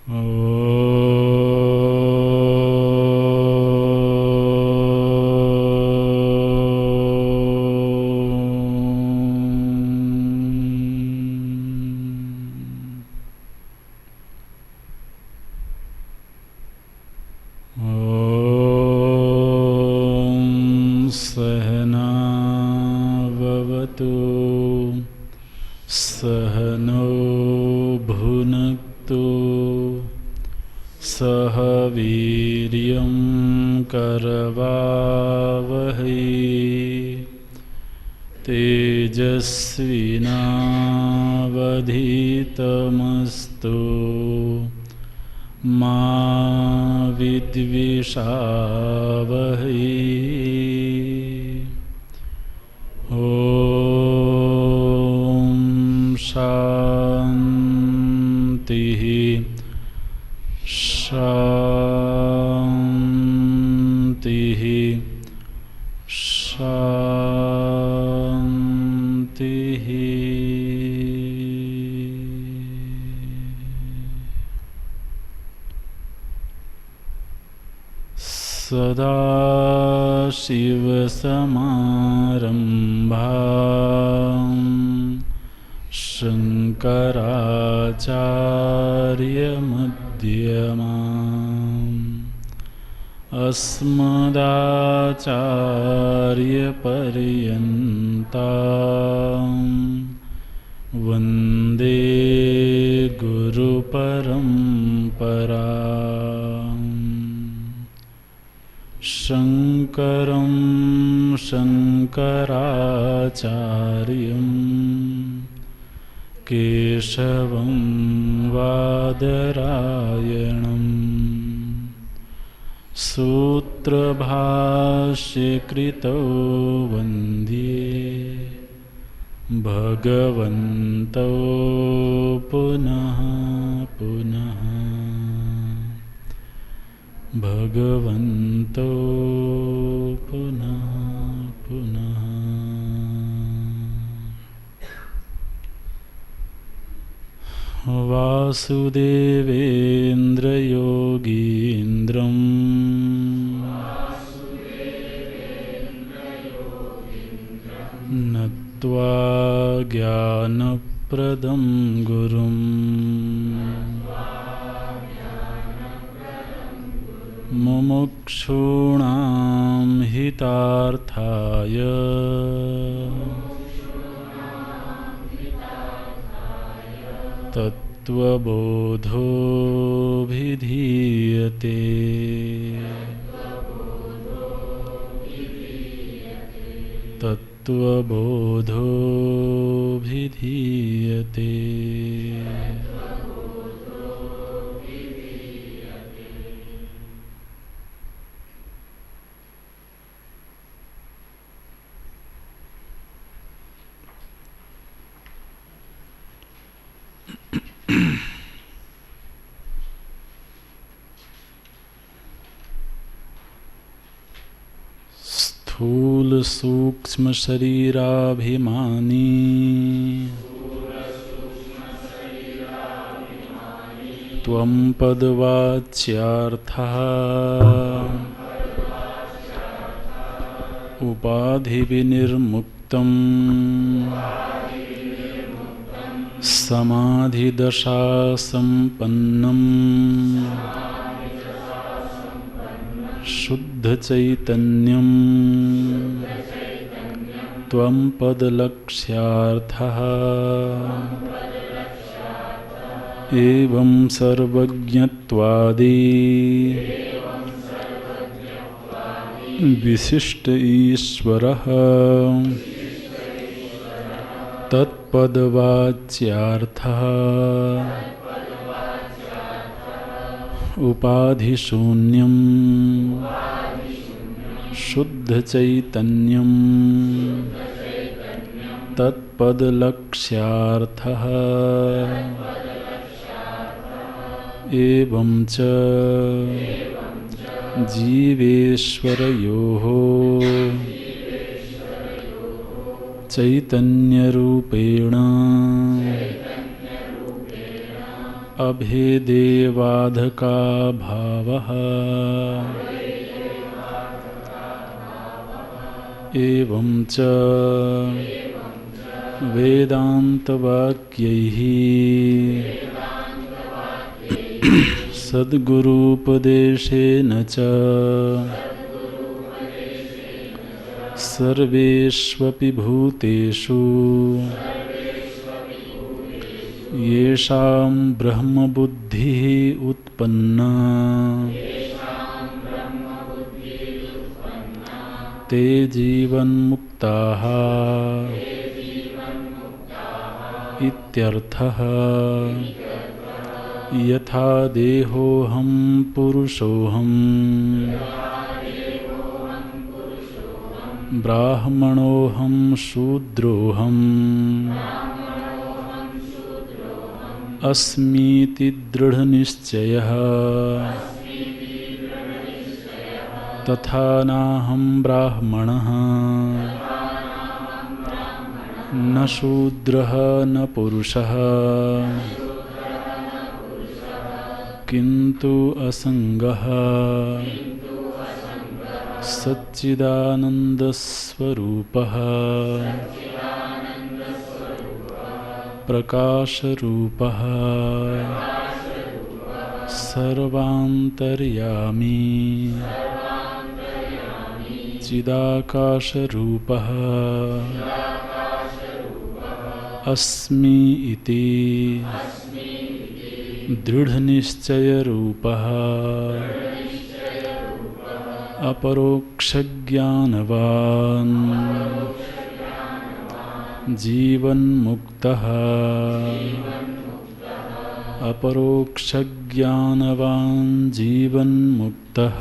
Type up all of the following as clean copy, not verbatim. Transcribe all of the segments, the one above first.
सहनाववतु सहनो भुनक्तु सह वीर्यं करवावहै तेजस्विनावधीतमस्तु मा विद्विषावहै। ॐ शान्तिः शान्तिः शान्तिः। सदाशिवसमारम्भां शङ्कराचार्यमध्यमाम् अस्मदाचार्यपर्यन्तां वन्दे गुरुपरम्पराम्। शङ्करं शङ्कराचार्यं केशवं वादरायणम् सूत्रभाष्यकृतौ वन्द्ये भगवन्तौ पुनः पुनः भगवन्तो पुनः पुनः। वासुदेवेन्द्रयोगीन्द्रं नत्वा ज्ञानप्रदं गुरुम् मुमुक्षूणां हितार्थाय तत्त्वबोधोऽभिधीयते। तत्त्वबोधोऽभिधीयते। स्थूल सूक्ष्म शरीराभिमानी त्वं पदवाच्यार्थः उपाधिविनिर्मुक्तं समाधिदशा संपन्नं शुद्धचैतन्यं त्वं पदलक्ष्यार्थः। एवं सर्वज्ञत्वादि विशिष्ट ईश्वरः तत्पदवाच्यार्थः उपाधिशून्यं शुद्धचैतन्यं तत्पदलक्ष्यार्थः। एवं च जीवेश्वरयोः चैतन्यरूपेण अभेदेवाधका भावः एवं च वेदान्तवाक्यैः सद्गुरूपदेशेन च सर्वेष्वपि भूतेषु येषां ब्रह्मबुद्धिः उत्पन्ना ते जीवन्मुक्ताः इत्यर्थः। यथा देहोऽहं पुरुषोऽहं ब्राह्मणोऽहं शूद्रोऽहं अस्मीति दृढनिश्चयः तथा नाहं ब्राह्मणः न शूद्रः न पुरुषः किन्तु असंगः सच्चिदानन्दस्वरूपः प्रकाशरूपः सर्वान्तर्यामी चिदाकाशरूपः अस्मि इति दृढनिश्चयरूपः अपरोक्षज्ञानवान् जीवन्मुक्तः अपरोक्षज्ञानवान् जीवन्मुक्तः।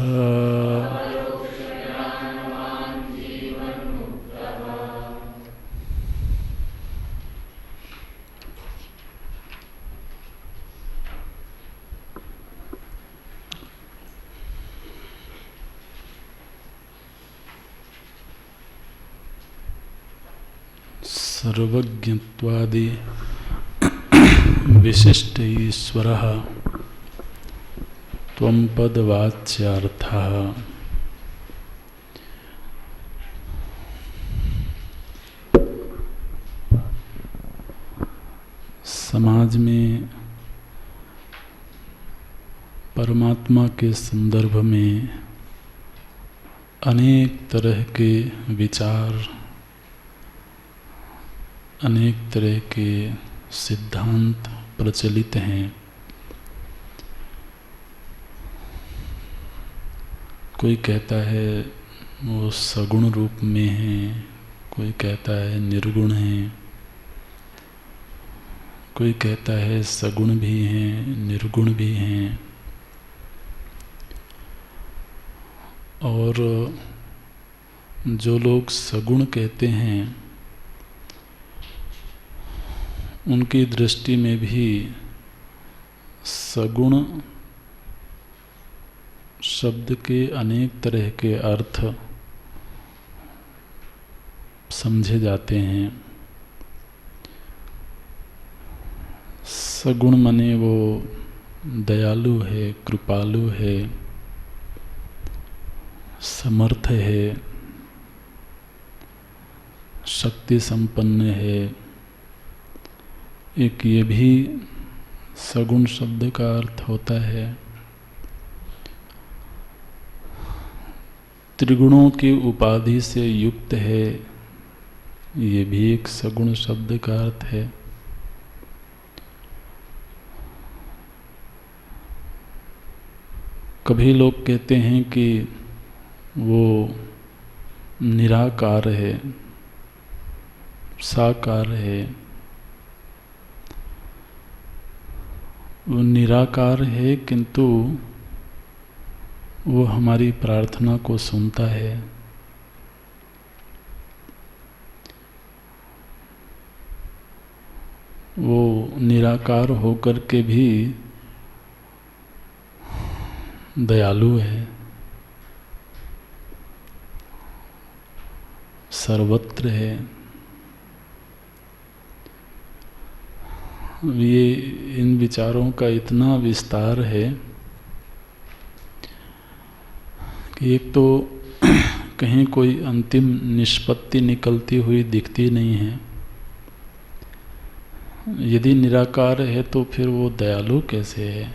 सर्वज्ञत्वादि विशिष्ट ईश्वरः त्वं पदवाच्यार्थः। समाज में परमात्मा के संदर्भ में अनेक तरह के विचार, अनेक तरह के सिद्धांत प्रचलित हैं। कोई कहता है वो सगुण रूप में है, कोई कहता है निर्गुण है, कोई कहता है सगुण भी हैं निर्गुण भी हैं। और जो लोग सगुण कहते हैं उनकी दृष्टि में भी सगुण शब्द के अनेक तरह के अर्थ समझे जाते हैं। सगुण माने वो दयालु है, कृपालु है, समर्थ है, शक्ति संपन्न है। एक ये भी सगुण शब्द का अर्थ होता है। त्रिगुणों की उपाधि से युक्त है, ये भी एक सगुण शब्द का अर्थ है। कभी लोग कहते हैं कि वो निराकार है, साकार है। वो निराकार है किंतु वो हमारी प्रार्थना को सुनता है। वो निराकार होकर के भी दयालु है, सर्वत्र है। ये इन विचारों का इतना विस्तार है कि एक तो कहीं कोई अंतिम निष्पत्ति निकलती हुई दिखती नहीं है। यदि निराकार है तो फिर वो दयालु कैसे है?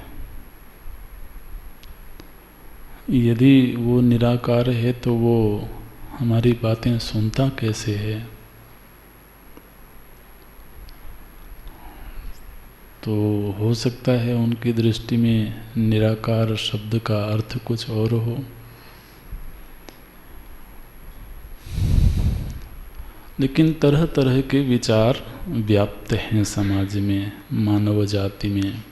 यदि वो निराकार है तो वो हमारी बातें सुनता कैसे है? तो हो सकता है उनकी दृष्टि में निराकार शब्द का अर्थ कुछ और हो। लेकिन तरह तरह के विचार व्याप्त हैं समाज में, मानव जाति में।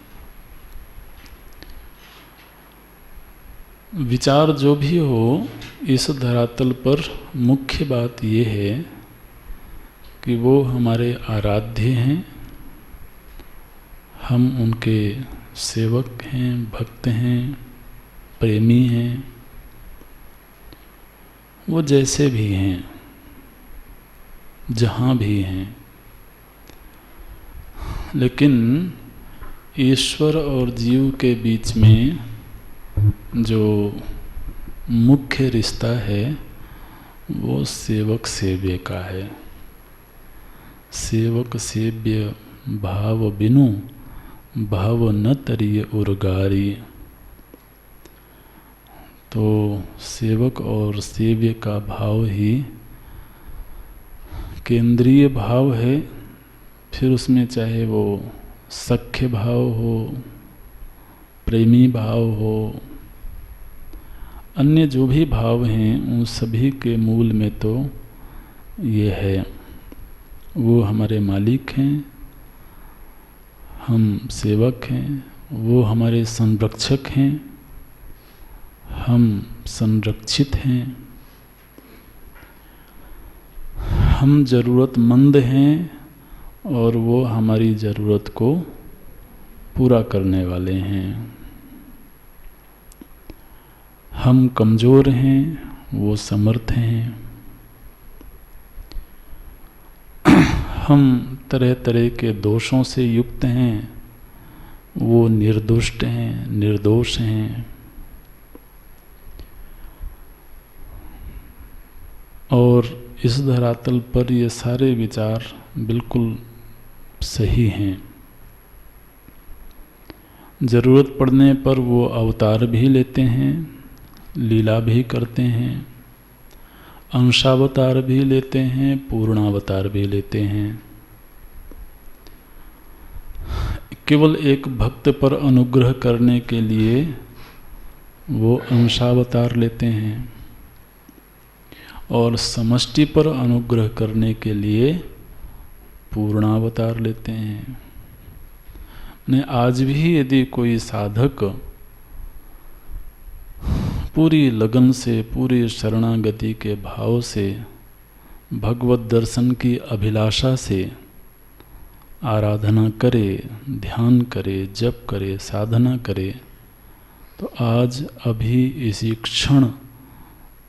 विचार जो भी हो, इस धरातल पर मुख्य बात ये है कि वो हमारे आराध्य हैं, हम उनके सेवक हैं, भक्त हैं, प्रेमी हैं, वो जैसे भी हैं, जहाँ भी हैं। लेकिन ईश्वर और जीव के बीच में जो मुख्य रिश्ता है वो सेवक सेव्य का है। सेवक सेव्य भाव बिनु भाव न तरिय उर्गारी। तो सेवक और सेव्य का भाव ही केंद्रीय भाव है। फिर उसमें चाहे वो सख्य भाव हो, प्रेमी भाव हो, अन्य जो भी भाव हैं उन सभी के मूल में तो ये है, वो हमारे मालिक हैं, हम सेवक हैं, वो हमारे संरक्षक हैं, हम संरक्षित हैं, हम ज़रूरतमंद हैं और वो हमारी ज़रूरत को पूरा करने वाले हैं। हम कमज़ोर हैं, वो समर्थ हैं। हम तरह तरह के दोषों से युक्त हैं, वो निर्दुष्ट हैं, निर्दोष हैं। और इस धरातल पर ये सारे विचार बिल्कुल सही हैं। ज़रूरत पड़ने पर वो अवतार भी लेते हैं, लीला भी करते हैं, अंशावतार भी लेते हैं, पूर्णावतार भी लेते हैं। केवल एक भक्त पर अनुग्रह करने के लिए वो अंशावतार लेते हैं और समष्टि पर अनुग्रह करने के लिए पूर्णावतार लेते हैं। ने आज भी यदि कोई साधक पूरी लगन से, पूरी शरणागति के भाव से, भगवत दर्शन की अभिलाषा से आराधना करे, ध्यान करे, जप करे, साधना करे, तो आज अभी इसी क्षण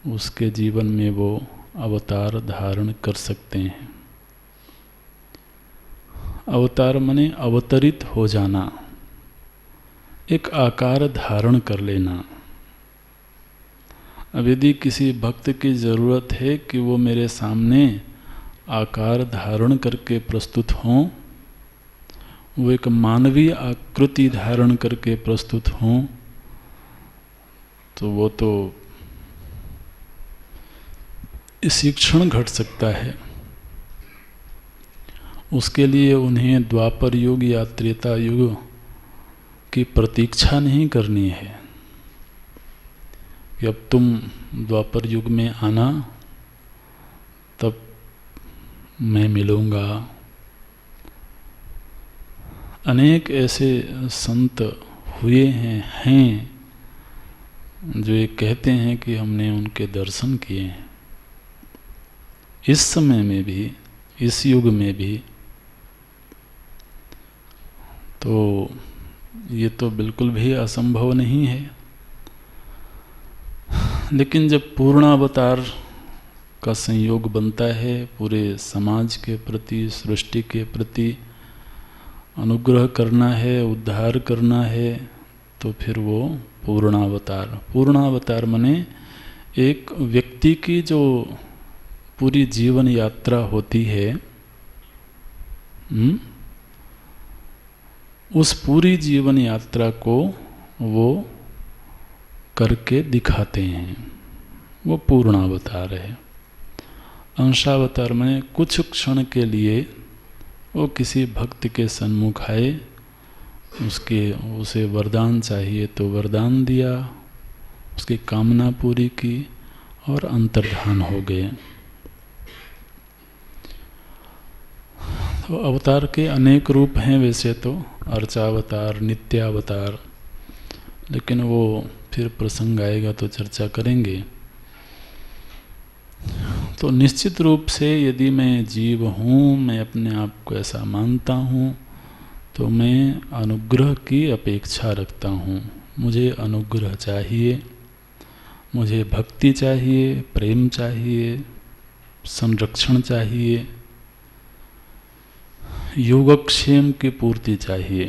उसके जीवन में वो अवतार धारण कर सकते हैं। अवतार माने अवतरित हो जाना, एक आकार धारण कर लेना। अब यदि किसी भक्त की ज़रूरत है कि वो मेरे सामने आकार धारण करके प्रस्तुत हों, वो एक मानवीय आकृति धारण करके प्रस्तुत हों, तो वो तो इसी क्षण घट सकता है। उसके लिए उन्हें द्वापर युग या त्रेता युग की प्रतीक्षा नहीं करनी है कि अब तुम द्वापर युग में आना तब मैं मिलूँगा। अनेक ऐसे संत हुए हैं जो ये कहते हैं कि हमने उनके दर्शन किए हैं। इस समय में भी, इस युग में भी, तो ये तो बिल्कुल भी असंभव नहीं है। लेकिन जब पूर्णावतार का संयोग बनता है पूरे समाज के प्रति, सृष्टि के प्रति, अनुग्रह करना है, उद्धार करना है, तो फिर वो पूर्णावतार। पूर्णावतार माने एक व्यक्ति की जो पूरी जीवन यात्रा होती है, उस पूरी जीवन यात्रा को वो करके दिखाते हैं, वो पूर्णावतार है। अंशावतार में कुछ क्षण के लिए वो किसी भक्त के सन्मुख आए, उसे वरदान चाहिए तो वरदान दिया, उसकी कामना पूरी की और अंतर्धान हो गए। तो अवतार के अनेक रूप हैं वैसे तो, अर्चावतार, नित्यावतार, लेकिन वो फिर प्रसंग आएगा तो चर्चा करेंगे। तो निश्चित रूप से यदि मैं जीव हूँ, मैं अपने आप को ऐसा मानता हूँ, तो मैं अनुग्रह की अपेक्षा रखता हूँ। मुझे अनुग्रह चाहिए, मुझे भक्ति चाहिए, प्रेम चाहिए, संरक्षण चाहिए, योगक्षेम की पूर्ति चाहिए।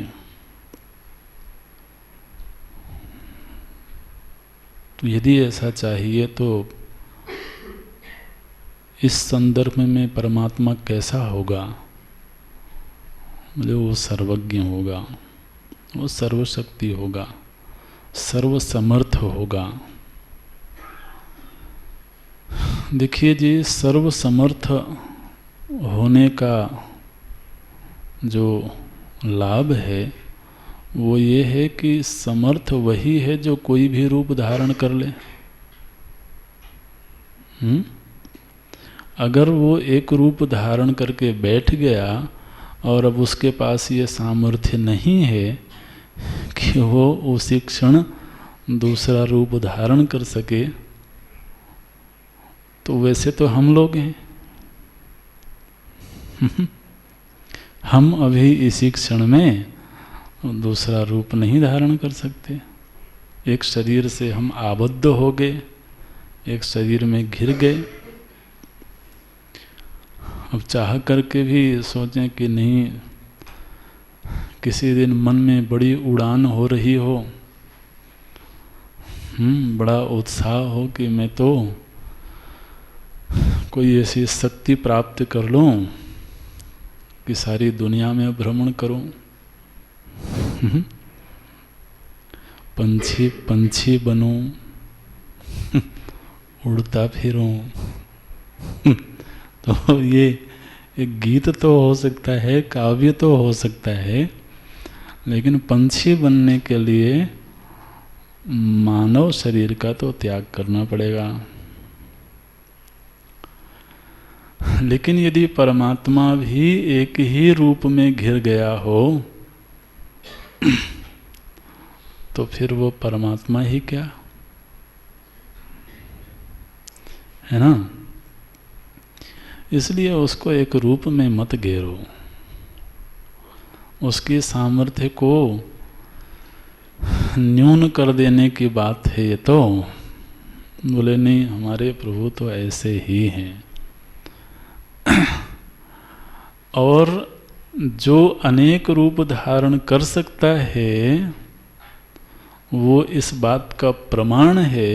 तो यदि ऐसा चाहिए तो इस संदर्भ में परमात्मा कैसा होगा? मतलब वो सर्वज्ञ होगा, वो सर्वशक्ति होगा, सर्वसमर्थ होगा। देखिए जी, सर्वसमर्थ होने का जो लाभ है वो ये है कि समर्थ वही है जो कोई भी रूप धारण कर ले। अगर वो एक रूप धारण करके बैठ गया और अब उसके पास ये सामर्थ्य नहीं है कि वो उसी क्षण दूसरा रूप धारण कर सके, तो वैसे तो हम लोग हैं। हम अभी इसी क्षण में दूसरा रूप नहीं धारण कर सकते। एक शरीर से हम आबद्ध हो गए, एक शरीर में घिर गए। अब चाह करके भी सोचें कि नहीं, किसी दिन मन में बड़ी उड़ान हो रही हो, बड़ा उत्साह हो कि मैं तो कोई ऐसी शक्ति प्राप्त कर लूं कि सारी दुनिया में भ्रमण करूं, पंछी बनूं, उड़ता फिरूं। तो ये एक गीत तो हो सकता है, काव्य तो हो सकता है, लेकिन पंछी बनने के लिए मानव शरीर का तो त्याग करना पड़ेगा। लेकिन यदि परमात्मा भी एक ही रूप में घिर गया हो तो फिर वो परमात्मा ही क्या है ना। इसलिए उसको एक रूप में मत घेरो। उसकी सामर्थ्य को न्यून कर देने की बात है ये तो। बोले नहीं, हमारे प्रभु तो ऐसे ही हैं। और जो अनेक रूप धारण कर सकता है वो इस बात का प्रमाण है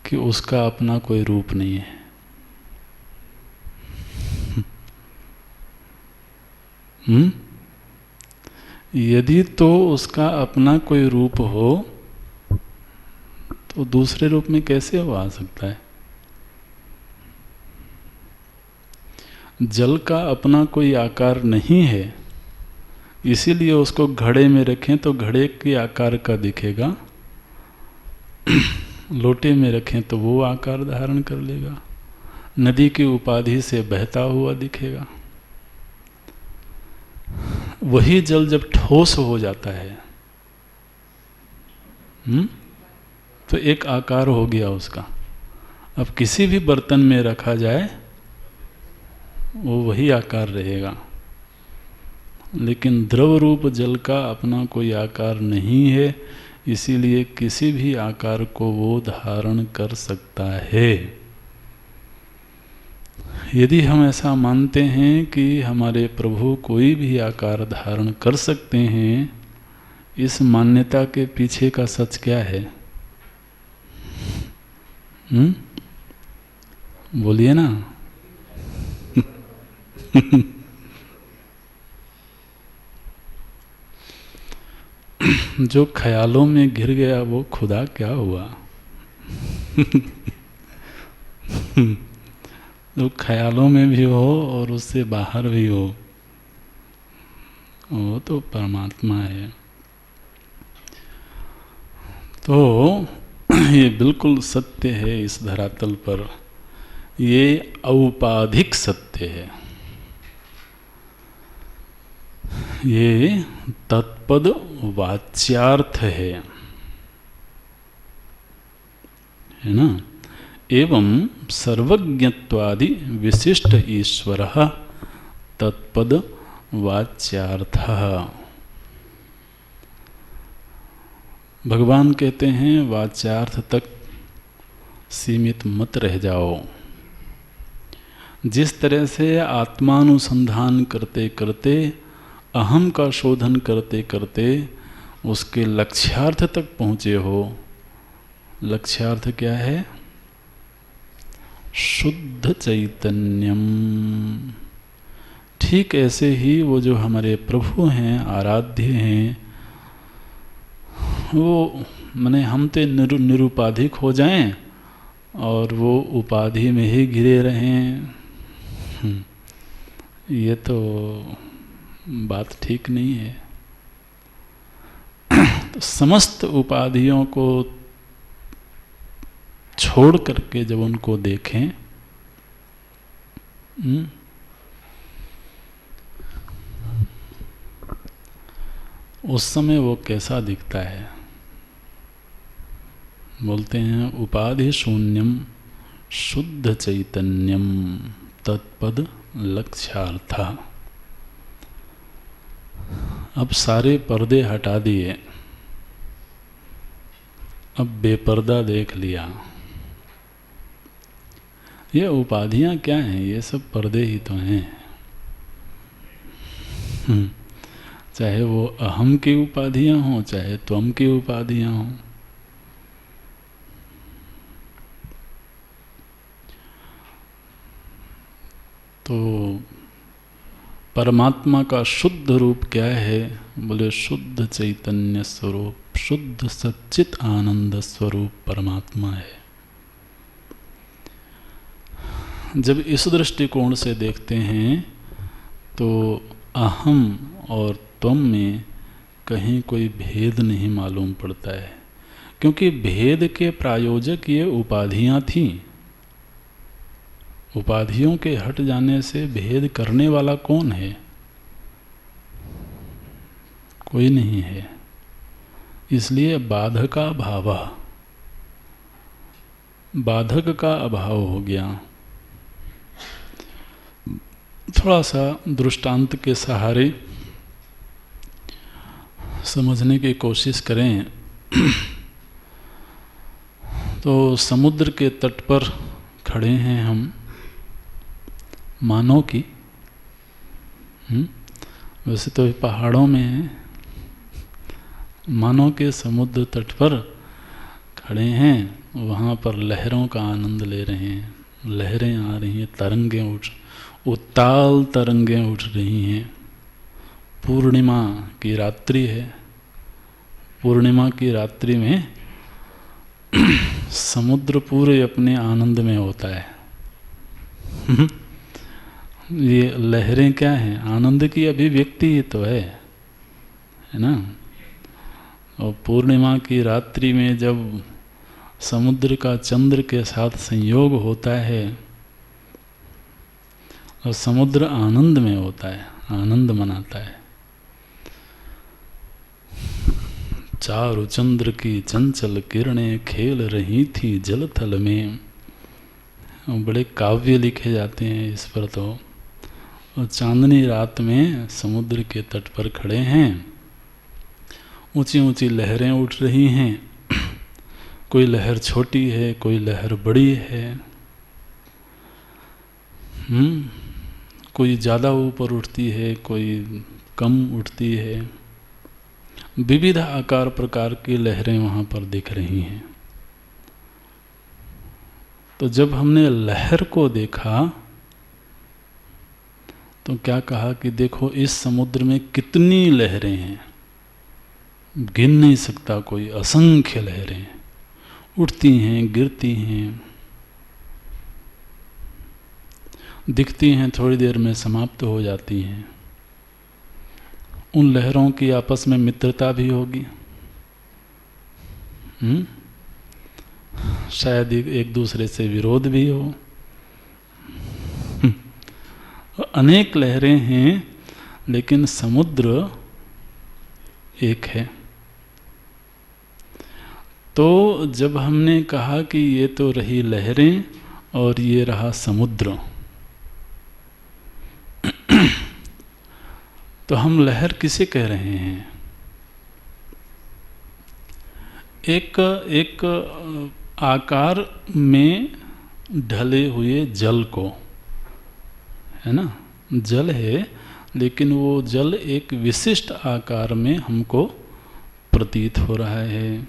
कि उसका अपना कोई रूप नहीं है। यदि तो उसका अपना कोई रूप हो तो दूसरे रूप में कैसे वो आ सकता है? जल का अपना कोई आकार नहीं है, इसीलिए उसको घड़े में रखें तो घड़े के आकार का दिखेगा, लोटे में रखें तो वो आकार धारण कर लेगा, नदी की उपाधि से बहता हुआ दिखेगा। वही जल जब ठोस हो जाता है तो एक आकार हो गया उसका। अब किसी भी बर्तन में रखा जाए वो वही आकार रहेगा, लेकिन द्रव रूप जल का अपना कोई आकार नहीं है, इसीलिए किसी भी आकार को वो धारण कर सकता है। यदि हम ऐसा मानते हैं कि हमारे प्रभु कोई भी आकार धारण कर सकते हैं, इस मान्यता के पीछे का सच क्या है? बोलिए ना। जो ख्यालों में घिर गया वो खुदा क्या हुआ? जो ख्यालों में भी हो और उससे बाहर भी हो, वो तो परमात्मा है। तो ये बिल्कुल सत्य है इस धरातल पर, ये औपाधिक सत्य है। ये तत्पद वाच्यार्थ है ना। एवं सर्वज्ञत्वादि विशिष्ट ईश्वरः तत्पद वाच्यार्थः। भगवान कहते हैं वाच्यार्थ तक सीमित मत रह जाओ। जिस तरह से आत्मानुसंधान करते करते, अहम का शोधन करते करते उसके लक्ष्यार्थ तक पहुँचे हो, लक्ष्यार्थ क्या है? शुद्ध चैतन्यम। ठीक ऐसे ही वो जो हमारे प्रभु हैं, आराध्य हैं, वो माने हम तो निरुपाधिक हो जाएं और वो उपाधि में ही घिरे रहें, ये तो बात ठीक नहीं है। तो समस्त उपाधियों को छोड़ करके जब उनको देखें, उस समय वो कैसा दिखता है? बोलते हैं उपाधि शून्यम शुद्ध चैतन्यम तत्पद लक्ष्यार्थ। अब सारे पर्दे हटा दिए, अब बेपर्दा देख लिया। ये उपाधियां क्या हैं? ये सब पर्दे ही तो हैं। चाहे वो अहम की उपाधियां हों, चाहे त्वम की उपाधियां हों। तो परमात्मा का शुद्ध रूप क्या है? बोले शुद्ध चैतन्य स्वरूप, शुद्ध सच्चित आनंद स्वरूप परमात्मा है। जब इस दृष्टिकोण से देखते हैं तो अहम और त्वम में कहीं कोई भेद नहीं मालूम पड़ता है, क्योंकि भेद के प्रायोजक ये उपाधियां थीं। उपाधियों के हट जाने से भेद करने वाला कौन है? कोई नहीं है। इसलिए बाधका भाव, बाधक का अभाव हो गया। थोड़ा सा दृष्टांत के सहारे समझने की कोशिश करें तो समुद्र के तट पर खड़े हैं हम, मानो कि वैसे तो पहाड़ों में है, मानो के समुद्र तट पर खड़े हैं, वहाँ पर लहरों का आनंद ले रहे हैं। लहरें आ रही हैं, तरंगें उत्ताल तरंगें उठ रही हैं। पूर्णिमा की रात्रि है। पूर्णिमा की रात्रि में समुद्र पूरे अपने आनंद में होता है। ये लहरें क्या हैं? आनंद की अभिव्यक्ति ही तो है ना। और पूर्णिमा की रात्रि में जब समुद्र का चंद्र के साथ संयोग होता है और समुद्र आनंद में होता है, आनंद मनाता है। चारु चंद्र की चंचल किरणें खेल रही थी जलथल में। बड़े काव्य लिखे जाते हैं इस पर तो। और चांदनी रात में समुद्र के तट पर खड़े हैं, ऊंची ऊंची लहरें उठ रही हैं। कोई लहर छोटी है, कोई लहर बड़ी है। कोई ज़्यादा ऊपर उठती है, कोई कम उठती है, विविध आकार प्रकार की लहरें वहाँ पर दिख रही हैं। तो जब हमने लहर को देखा तो क्या कहा कि देखो इस समुद्र में कितनी लहरें हैं, गिन नहीं सकता कोई, असंख्य लहरें उठती हैं, गिरती हैं, दिखती हैं, थोड़ी देर में समाप्त हो जाती हैं। उन लहरों की आपस में मित्रता भी होगी, शायद एक दूसरे से विरोध भी हो। अनेक लहरें हैं लेकिन समुद्र एक है। तो जब हमने कहा कि ये तो रही लहरें और ये रहा समुद्र, तो हम लहर किसे कह रहे हैं? एक आकार में ढले हुए जल को, है ना, जल है लेकिन वो जल एक विशिष्ट आकार में हमको प्रतीत हो रहा है।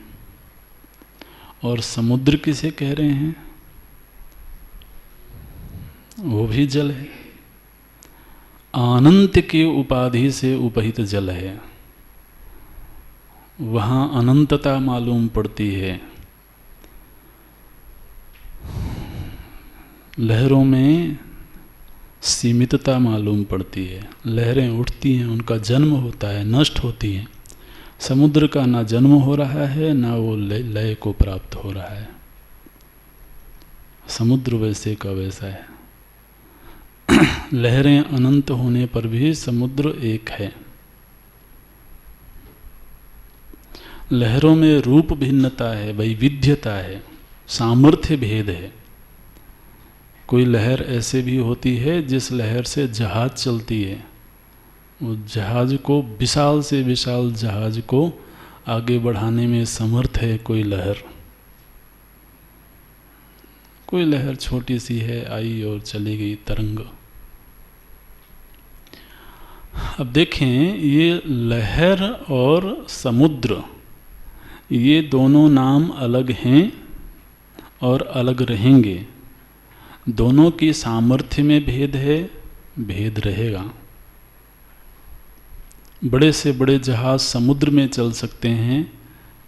और समुद्र किसे कह रहे हैं? वो भी जल है, अनंत की उपाधि से उपहित जल है, वहाँ अनंतता मालूम पड़ती है। लहरों में सीमितता मालूम पड़ती है। लहरें उठती हैं, उनका जन्म होता है, नष्ट होती हैं। समुद्र का ना जन्म हो रहा है ना वो लय को प्राप्त हो रहा है। समुद्र वैसे का वैसा है। लहरें अनंत होने पर भी समुद्र एक है। लहरों में रूप भिन्नता है, वैविध्यता है, सामर्थ्य भेद है। कोई लहर ऐसे भी होती है जिस लहर से जहाज चलती है, वो जहाज को, विशाल से विशाल जहाज को आगे बढ़ाने में समर्थ है कोई लहर। कोई लहर छोटी सी है, आई और चली गई, तरंग। अब देखें, ये लहर और समुद्र, ये दोनों नाम अलग हैं और अलग रहेंगे। दोनों की सामर्थ्य में भेद है, भेद रहेगा। बड़े से बड़े जहाज समुद्र में चल सकते हैं,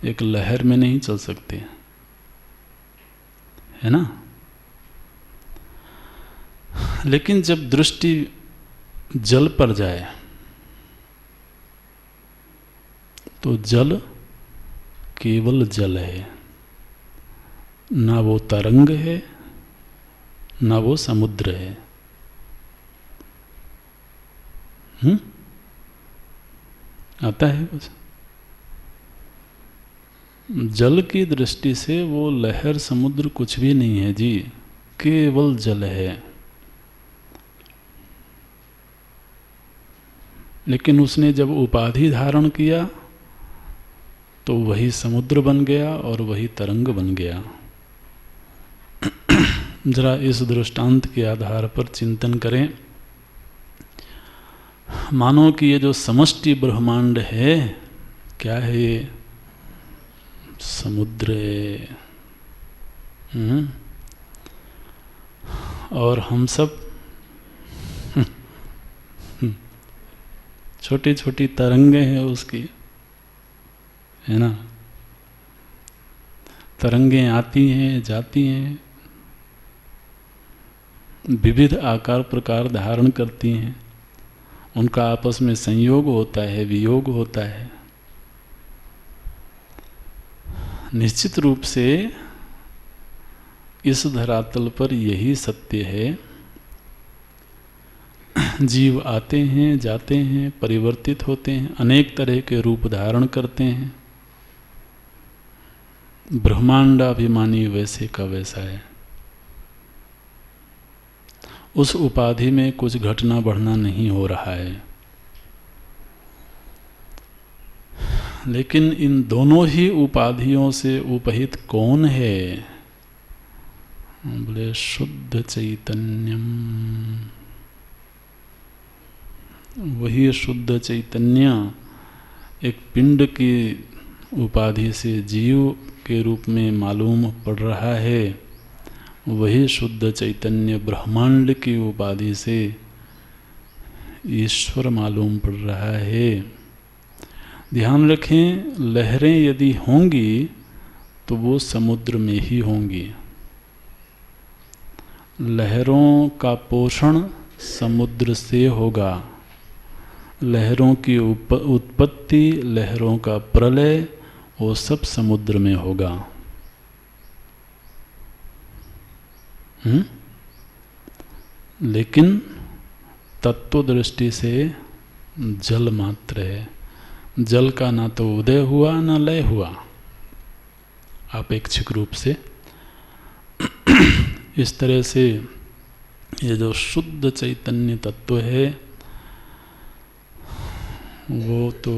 एक लहर में नहीं चल सकते, है ना। लेकिन जब दृष्टि जल पर जाए तो जल केवल जल है, ना वो तरंग है ना वो समुद्र है। आता है बस। जल की दृष्टि से वो लहर समुद्र कुछ भी नहीं है जी, केवल जल है। लेकिन उसने जब उपाधि धारण किया तो वही समुद्र बन गया और वही तरंग बन गया। जरा इस दृष्टांत के आधार पर चिंतन करें। मानो कि ये जो समष्टि ब्रह्मांड है, क्या है ये? समुद्र है। और हम सब छोटी छोटी तरंगे हैं उसकी, है ना। तरंगें आती हैं, जाती हैं, विविध आकार प्रकार धारण करती हैं। उनका आपस में संयोग होता है, वियोग होता है। निश्चित रूप से इस धरातल पर यही सत्य है। जीव आते हैं, जाते हैं, परिवर्तित होते हैं, अनेक तरह के रूप धारण करते हैं। ब्रह्मांडाभिमानी वैसे का वैसा है। उस उपाधि में कुछ घटना बढ़ना नहीं हो रहा है। लेकिन इन दोनों ही उपाधियों से उपहित कौन है? बोले शुद्ध चैतन्यम, वही शुद्ध चैतन्य एक पिंड की उपाधि से जीव के रूप में मालूम पड़ रहा है, वही शुद्ध चैतन्य ब्रह्मांड की उपाधि से ईश्वर मालूम पड़ रहा है। ध्यान रखें, लहरें यदि होंगी तो वो समुद्र में ही होंगी। लहरों का पोषण समुद्र से होगा, लहरों की उत्पत्ति, लहरों का प्रलय, वो सब समुद्र में होगा। लेकिन तत्व दृष्टि से जल मात्र है। जल का ना तो उदय हुआ ना लय हुआ अपेक्षिक रूप से। इस तरह से ये जो शुद्ध चैतन्य तत्व है वो तो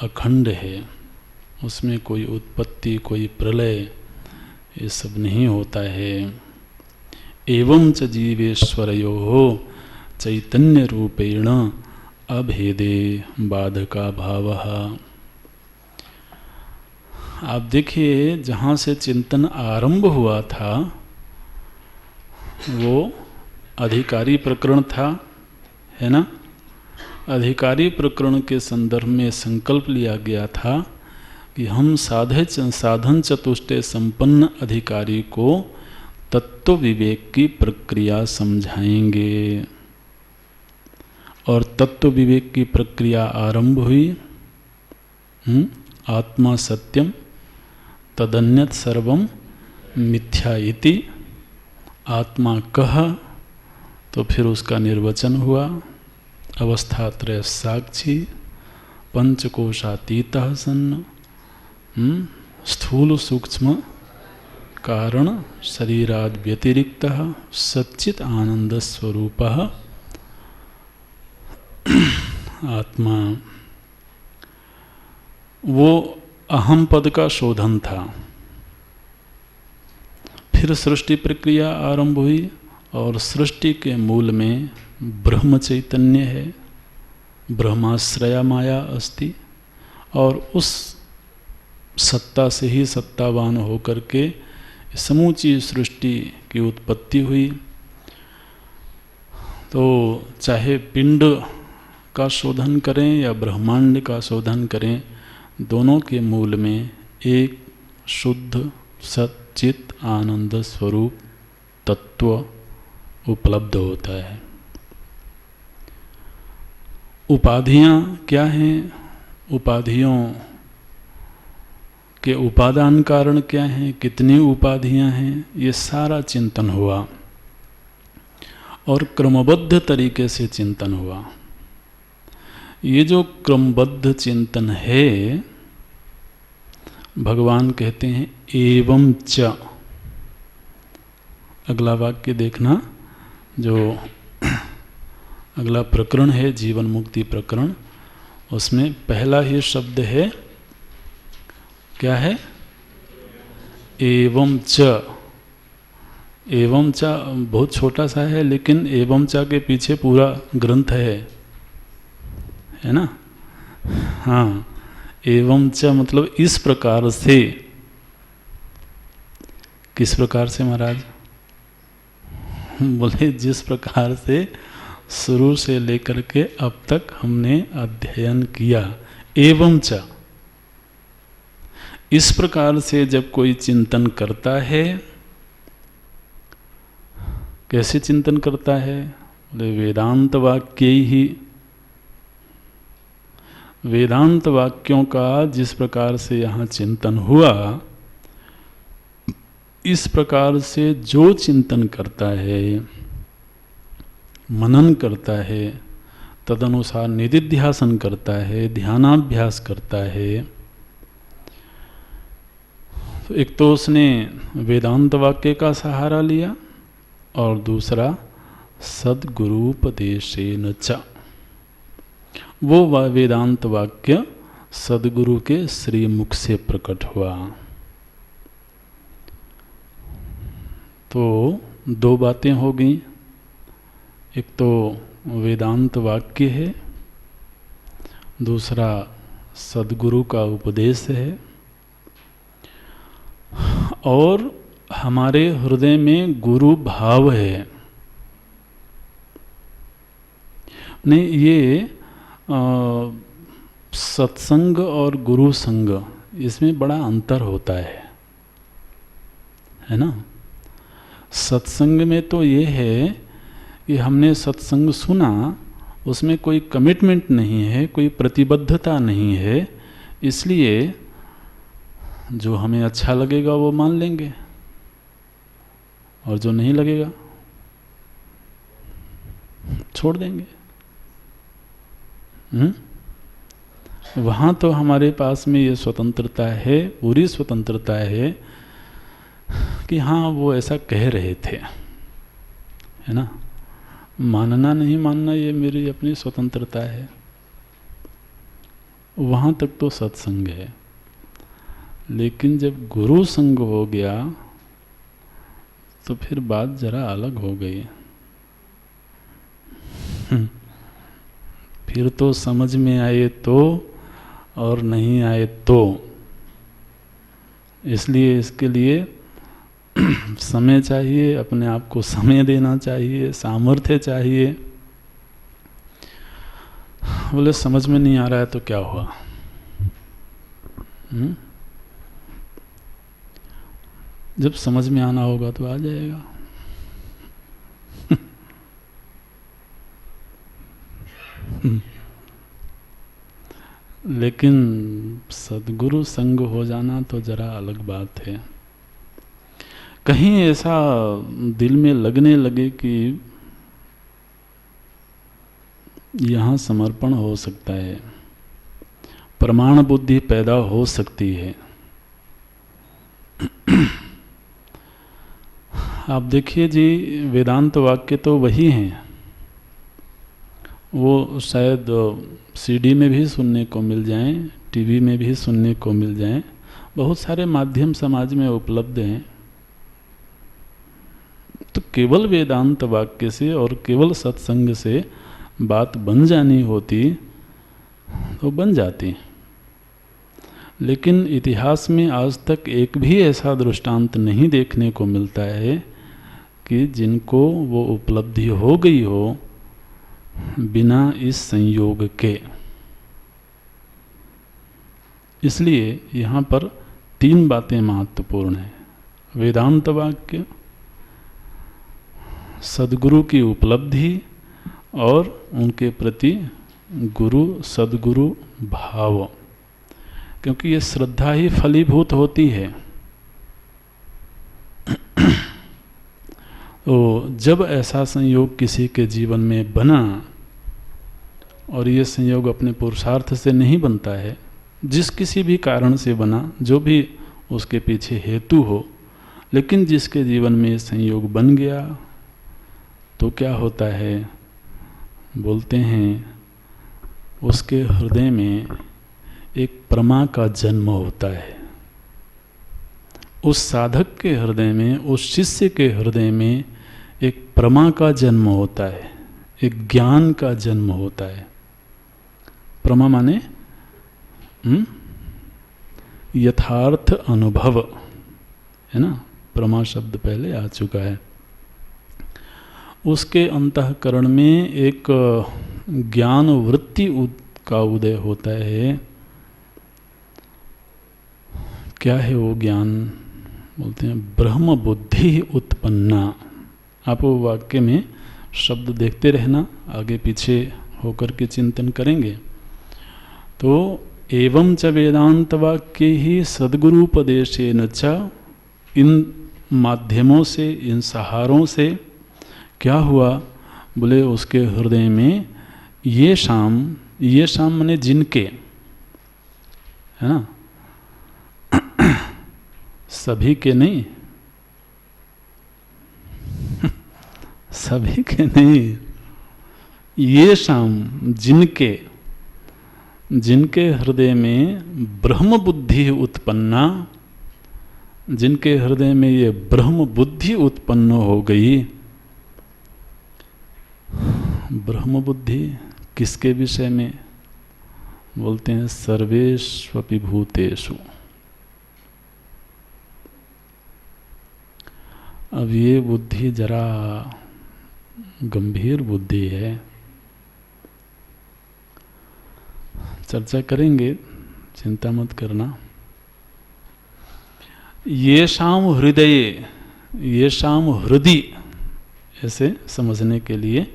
अखंड है, उसमें कोई उत्पत्ति कोई प्रलय ये सब नहीं होता है। एवं च जीवेश्वरयोः चैतन्य रूपेण अभेदे बाधका भावः। आप देखिए, जहाँ से चिंतन आरंभ हुआ था वो अधिकारी प्रकरण था, है ना। अधिकारी प्रकरण के संदर्भ में संकल्प लिया गया था कि हम साधन चतुष्टय संपन्न अधिकारी को तत्व विवेक की प्रक्रिया समझाएंगे। और तत्व विवेक की प्रक्रिया आरंभ हुई। आत्मा सत्यम तदन्यत सर्वम मिथ्या इति। आत्मा कह तो फिर उसका निर्वचन हुआ। अवस्थात्रय साक्षी, पंचकोशातीतः सन्न, स्थूल सूक्ष्म कारण शरीराद व्यतिरिक्तः सच्चित आनंद स्वरूपः आत्मा। वो अहम पद का शोधन था। फिर सृष्टि प्रक्रिया आरंभ हुई और सृष्टि के मूल में ब्रह्म चैतन्य है, ब्रह्माश्रया माया अस्ति। और उस सत्ता से ही सत्तावान होकर के समूची सृष्टि की उत्पत्ति हुई। तो चाहे पिंड का शोधन करें या ब्रह्मांड का शोधन करें, दोनों के मूल में एक शुद्ध सच्चित आनंद स्वरूप तत्व उपलब्ध होता है। उपाधियां क्या हैं, उपाधियों के उपादान कारण क्या हैं, कितनी उपाधियां हैं, ये सारा चिंतन हुआ और क्रमबद्ध तरीके से चिंतन हुआ। ये जो क्रमबद्ध चिंतन है, भगवान कहते हैं एवं च। अगला वाक्य देखना, जो अगला प्रकरण है जीवन मुक्ति प्रकरण, उसमें पहला ही शब्द है, क्या है? एवं च। एवं च बहुत छोटा सा है, लेकिन एवं च के पीछे पूरा ग्रंथ है ना। हाँ, एवं च मतलब इस प्रकार से। किस प्रकार से महाराज? बोले जिस प्रकार से शुरू से लेकर के अब तक हमने अध्ययन किया। एवं च, इस प्रकार से जब कोई चिंतन करता है, कैसे चिंतन करता है? बोले वेदांत वाक्य ही। वेदांत वाक्यों का जिस प्रकार से यहाँ चिंतन हुआ, इस प्रकार से जो चिंतन करता है, मनन करता है, तदनुसार निदिध्यासन करता है, ध्यानाभ्यास करता है, तो एक तो उसने वेदांत वाक्य का सहारा लिया और दूसरा सद्गुरूपदेशेन च। वो वेदांत वाक्य सद्गुरु के श्रीमुख से प्रकट हुआ। तो दो बातें हो गई। एक तो वेदांत वाक्य है, दूसरा सद्गुरु का उपदेश है, और हमारे हृदय में गुरु भाव है। नहीं, ये सत्संग और गुरु संग, इसमें बड़ा अंतर होता है ना। सत्संग में तो ये है कि हमने सत्संग सुना, उसमें कोई कमिटमेंट नहीं है, कोई प्रतिबद्धता नहीं है, इसलिए जो हमें अच्छा लगेगा वो मान लेंगे और जो नहीं लगेगा छोड़ देंगे। वहाँ तो हमारे पास में ये स्वतंत्रता है, पूरी स्वतंत्रता है कि हाँ वो ऐसा कह रहे थे, है ना। मानना नहीं मानना ये मेरी अपनी स्वतंत्रता है। वहाँ तक तो सत्संग है। लेकिन जब गुरु संग हो गया तो फिर बात जरा अलग हो गई। फिर तो समझ में आए तो और नहीं आए तो। इसलिए इसके लिए समय चाहिए, अपने आप को समय देना चाहिए, सामर्थ्य चाहिए। बोले समझ में नहीं आ रहा है तो क्या हुआ? जब समझ में आना होगा तो आ जाएगा। लेकिन सद्गुरु संग हो जाना तो जरा अलग बात है। कहीं ऐसा दिल में लगने लगे कि यहाँ समर्पण हो सकता है, प्रमाण बुद्धि पैदा हो सकती है। आप देखिए जी, वेदांत वाक्य तो वही हैं, वो शायद सीडी में भी सुनने को मिल जाएं, टीवी में भी सुनने को मिल जाएं, बहुत सारे माध्यम समाज में उपलब्ध हैं। तो केवल वेदांत वाक्य से और केवल सत्संग से बात बन जानी होती तो बन जाती। लेकिन इतिहास में आज तक एक भी ऐसा दृष्टांत नहीं देखने को मिलता है कि जिनको वो उपलब्धि हो गई हो बिना इस संयोग के। इसलिए यहाँ पर तीन बातें महत्वपूर्ण हैं: वेदांत वाक्य, सद्गुरु की उपलब्धि और उनके प्रति गुरु सद्गुरु भाव। क्योंकि ये श्रद्धा ही फलीभूत होती है। तो जब ऐसा संयोग किसी के जीवन में बना, और ये संयोग अपने पुरुषार्थ से नहीं बनता है, जिस किसी भी कारण से बना, जो भी उसके पीछे हेतु हो, लेकिन जिसके जीवन में संयोग बन गया तो क्या होता है? बोलते हैं उसके हृदय में एक प्रमा का जन्म होता है। उस साधक के हृदय में, उस शिष्य के हृदय में एक प्रमा का जन्म होता है, एक ज्ञान का जन्म होता है। प्रमा माने यथार्थ अनुभव, है ना। प्रमा शब्द पहले आ चुका है। उसके अंतःकरण में एक ज्ञान वृत्ति का उदय होता है। क्या है वो ज्ञान? बोलते हैं ब्रह्म बुद्धि उत्पन्ना। आप वो वाक्य में शब्द देखते रहना, आगे पीछे होकर के चिंतन करेंगे। तो एवं च वेदांत वाक्य ही सद्गुरुपदेशेन च, इन माध्यमों से, इन सहारों से क्या हुआ? बोले उसके हृदय में ये शाम माने जिनके, है ना, सभी के नहीं, सभी के नहीं, ये शाम जिनके हृदय में ब्रह्म बुद्धि उत्पन्ना, जिनके हृदय में ये ब्रह्म बुद्धि उत्पन्न हो गई। ब्रह्म बुद्धि किसके विषय में बोलते हैं? सर्वेष्वपि भूतेषु। अब ये बुद्धि जरा गंभीर बुद्धि है, चर्चा करेंगे, चिंता मत करना। येषाम हृदय, येषाम हृदय, ऐसे समझने के लिए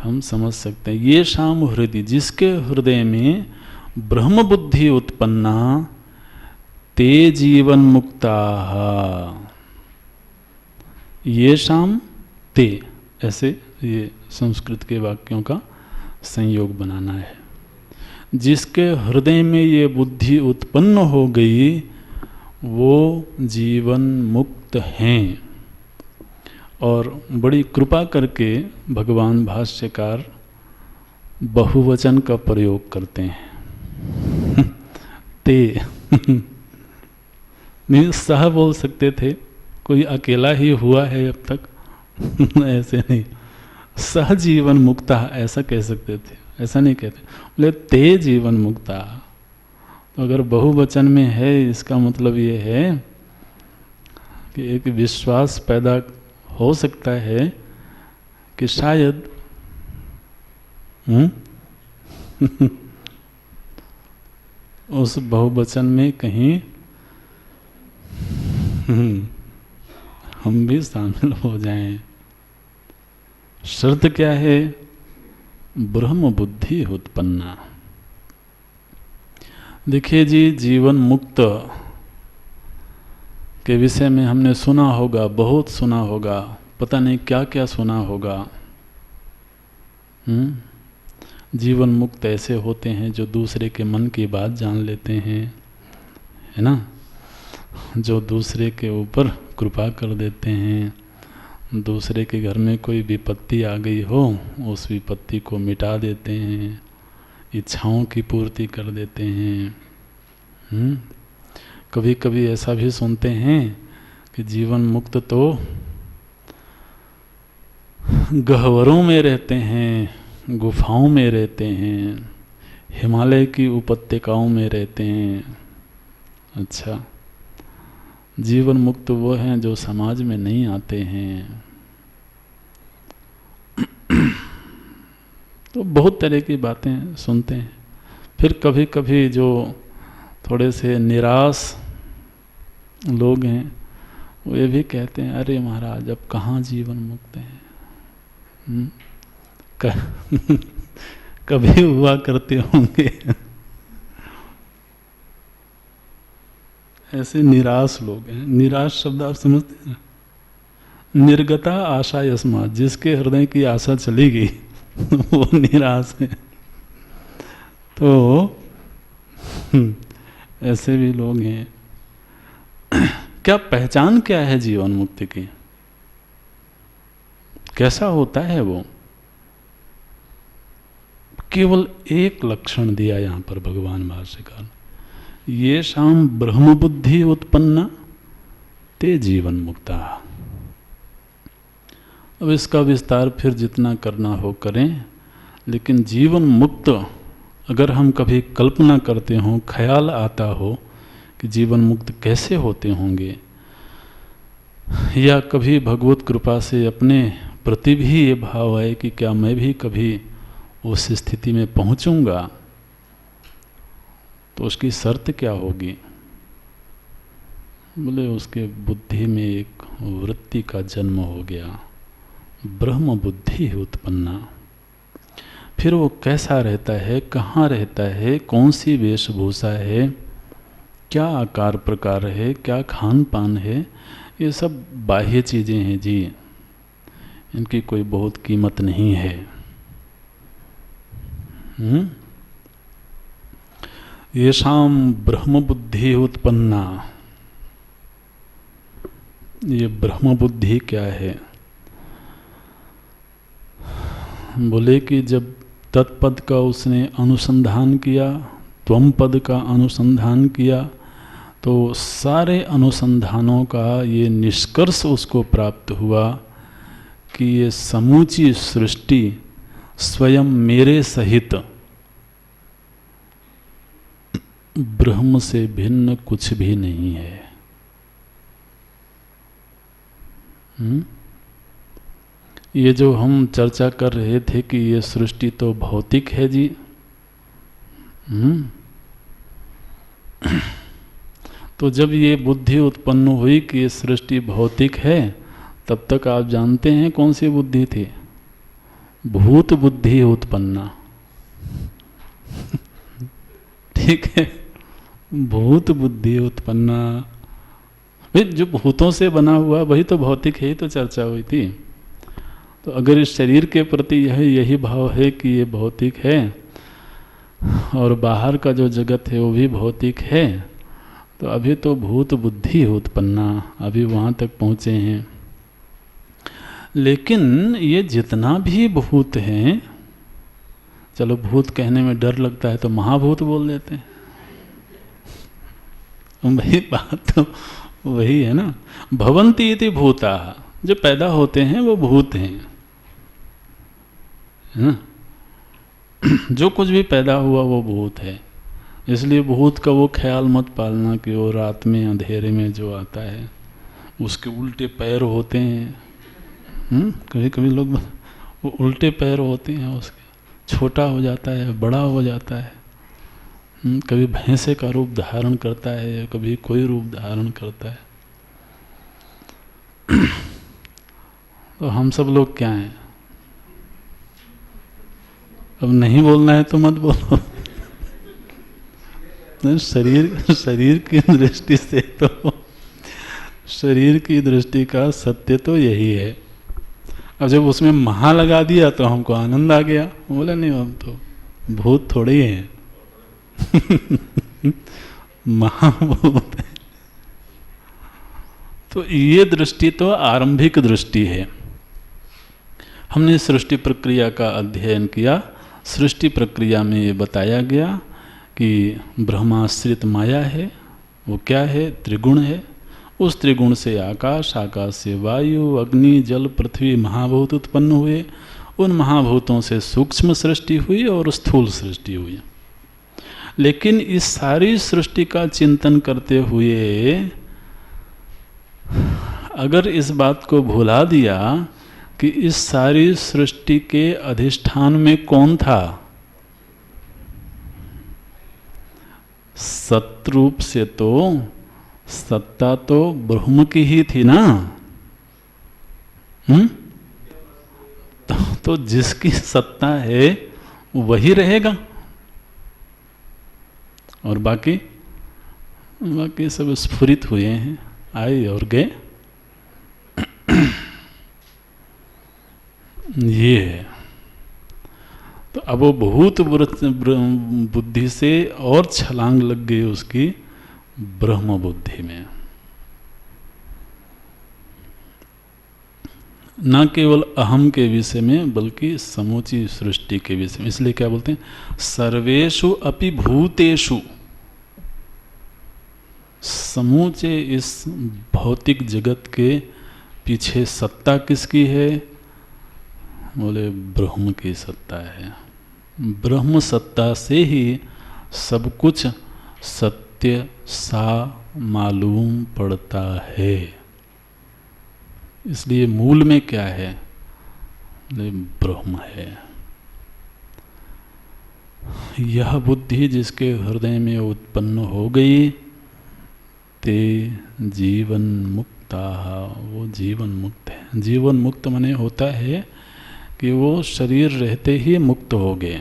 हम समझ सकते हैं। येषाम हृदय, जिसके हृदय में ब्रह्म बुद्धि उत्पन्ना, ते जीवन मुक्ता। येषाम ते, ऐसे ये संस्कृत के वाक्यों का संयोग बनाना है। जिसके हृदय में ये बुद्धि उत्पन्न हो गई वो जीवन मुक्त हैं। और बड़ी कृपा करके भगवान भाष्यकार बहुवचन का प्रयोग करते हैं। ते नहीं, सह बोल सकते थे, कोई अकेला ही हुआ है अब तक। ऐसे नहीं, सह जीवन मुक्ता ऐसा कह सकते थे, ऐसा नहीं कहते। बोले ते जीवन मुक्ता, तो अगर बहुवचन में है इसका मतलब ये है कि एक विश्वास पैदा हो सकता है कि शायद उस बहुवचन में कहीं हम भी शामिल हो जाएं। शर्त क्या है? ब्रह्म बुद्धि उत्पन्ना। देखिए जी, जीवन मुक्त के विषय में हमने सुना होगा, बहुत सुना होगा, पता नहीं क्या क्या सुना होगा। जीवन मुक्त ऐसे होते हैं जो दूसरे के मन की बात जान लेते हैं, है ना, जो दूसरे के ऊपर कृपा कर देते हैं, दूसरे के घर में कोई विपत्ति आ गई हो उस विपत्ति को मिटा देते हैं, इच्छाओं की पूर्ति कर देते हैं। कभी कभी ऐसा भी सुनते हैं कि जीवन मुक्त तो गह्वरों में रहते हैं, गुफाओं में रहते हैं, हिमालय की उपत्यकाओं में रहते हैं। अच्छा, जीवन मुक्त वो हैं जो समाज में नहीं आते हैं। तो बहुत तरह की बातें सुनते हैं। फिर कभी कभी जो थोड़े से निराश लोग हैं वो ये भी कहते हैं, अरे महाराज अब कहाँ जीवन मुक्त हैं, कभी हुआ करते होंगे। ऐसे निराश लोग हैं। निराश शब्द आप समझते हैं? निर्गता आशा यस्मात्, जिसके हृदय की आशा चली गई वो निराश है। तो ऐसे भी लोग हैं। क्या पहचान क्या है जीवन मुक्ति की? कैसा होता है वो? केवल एक लक्षण दिया यहां पर भगवान भाष्यकार, ये शाम ब्रह्म बुद्धि उत्पन्ना ते जीवन मुक्ता। अब इसका विस्तार फिर जितना करना हो करें, लेकिन जीवन मुक्त अगर हम कभी कल्पना करते हों, ख्याल आता हो कि जीवन मुक्त कैसे होते होंगे, या कभी भगवत कृपा से अपने प्रति भी ये भाव है कि क्या मैं भी कभी उस स्थिति में पहुंचूंगा, तो उसकी शर्त क्या होगी? बोले उसके बुद्धि में एक वृत्ति का जन्म हो गया, ब्रह्म बुद्धि उत्पन्ना। फिर वो कैसा रहता है, कहाँ रहता है, कौन सी वेशभूषा है, क्या आकार प्रकार है, क्या खान पान है, ये सब बाह्य चीज़ें हैं जी, इनकी कोई बहुत कीमत नहीं है। येषाम ब्रह्म बुद्धि उत्पन्ना। ये ब्रह्म बुद्धि क्या है? बोले कि जब तत्पद का उसने अनुसंधान किया, त्वम पद का अनुसंधान किया, तो सारे अनुसंधानों का ये निष्कर्ष उसको प्राप्त हुआ कि ये समूची सृष्टि स्वयं मेरे सहित ब्रह्म से भिन्न कुछ भी नहीं है। ये जो हम चर्चा कर रहे थे कि ये सृष्टि तो भौतिक है जी, तो जब ये बुद्धि उत्पन्न हुई कि ये सृष्टि भौतिक है, तब तक आप जानते हैं कौन सी बुद्धि थी? भूत बुद्धि उत्पन्ना। ठीक है, भूत बुद्धि उत्पन्ना। भाई जो भूतों से बना हुआ वही तो भौतिक है, ही तो चर्चा हुई थी। तो अगर इस शरीर के प्रति यही भाव है कि ये भौतिक है और बाहर का जो जगत है वो भी भौतिक है, तो अभी तो भूत बुद्धि उत्पन्ना, अभी वहाँ तक पहुँचे हैं। लेकिन ये जितना भी भूत हैं, चलो भूत कहने में डर लगता है तो महाभूत बोल देते हैं, वही बात तो वही है ना। भवन्ति इति भूताः, जो पैदा होते हैं वो भूत हैं, है ना। जो कुछ भी पैदा हुआ वो भूत है। इसलिए भूत का वो ख्याल मत पालना कि वो रात में अंधेरे में जो आता है उसके उल्टे पैर होते हैं। कभी कभी लोग वो उल्टे पैर होते हैं, उसके छोटा हो जाता है, बड़ा हो जाता है, कभी भैंसे का रूप धारण करता है, कभी कोई रूप धारण करता है। तो हम सब लोग क्या हैं? अब नहीं बोलना है तो मत बोलो। शरीर की दृष्टि से तो, शरीर की दृष्टि का सत्य तो यही है। अब जब उसमें महा लगा दिया तो हमको आनंद आ गया, बोला नहीं हम तो भूत थोड़े ही हैं। महाभूत है। तो ये दृष्टि तो आरंभिक दृष्टि है। हमने सृष्टि प्रक्रिया का अध्ययन किया। सृष्टि प्रक्रिया में ये बताया गया कि ब्रह्माश्रित माया है, वो क्या है? त्रिगुण है। उस त्रिगुण से आकाश, आकाश से वायु, अग्नि, जल, पृथ्वी, महाभूत उत्पन्न हुए। उन महाभूतों से सूक्ष्म सृष्टि हुई और स्थूल सृष्टि हुई। लेकिन इस सारी सृष्टि का चिंतन करते हुए अगर इस बात को भुला दिया कि इस सारी सृष्टि के अधिष्ठान में कौन था? सत्रूप से तो सत्ता तो ब्रह्म की ही थी ना। तो जिसकी सत्ता है वही रहेगा, और बाकी सब स्फुरित हुए हैं, आए और गए। ये है। तो अब वो भूत बुद्धि से और छलांग लग गई उसकी ब्रह्म बुद्धि में। न केवल अहम के विषय में बल्कि समूची सृष्टि के विषय में। इसलिए क्या बोलते हैं? सर्वेषु अपि भूतेषु। समूचे इस भौतिक जगत के पीछे सत्ता किसकी है? बोले ब्रह्म की सत्ता है। ब्रह्म सत्ता से ही सब कुछ सत्य सा मालूम पड़ता है। इसलिए मूल में क्या है? ब्रह्म है। यह बुद्धि जिसके हृदय में उत्पन्न हो गई, ते जीवन मुक्ता, वो जीवन मुक्त है। जीवन मुक्त माने होता है कि वो शरीर रहते ही मुक्त हो गए।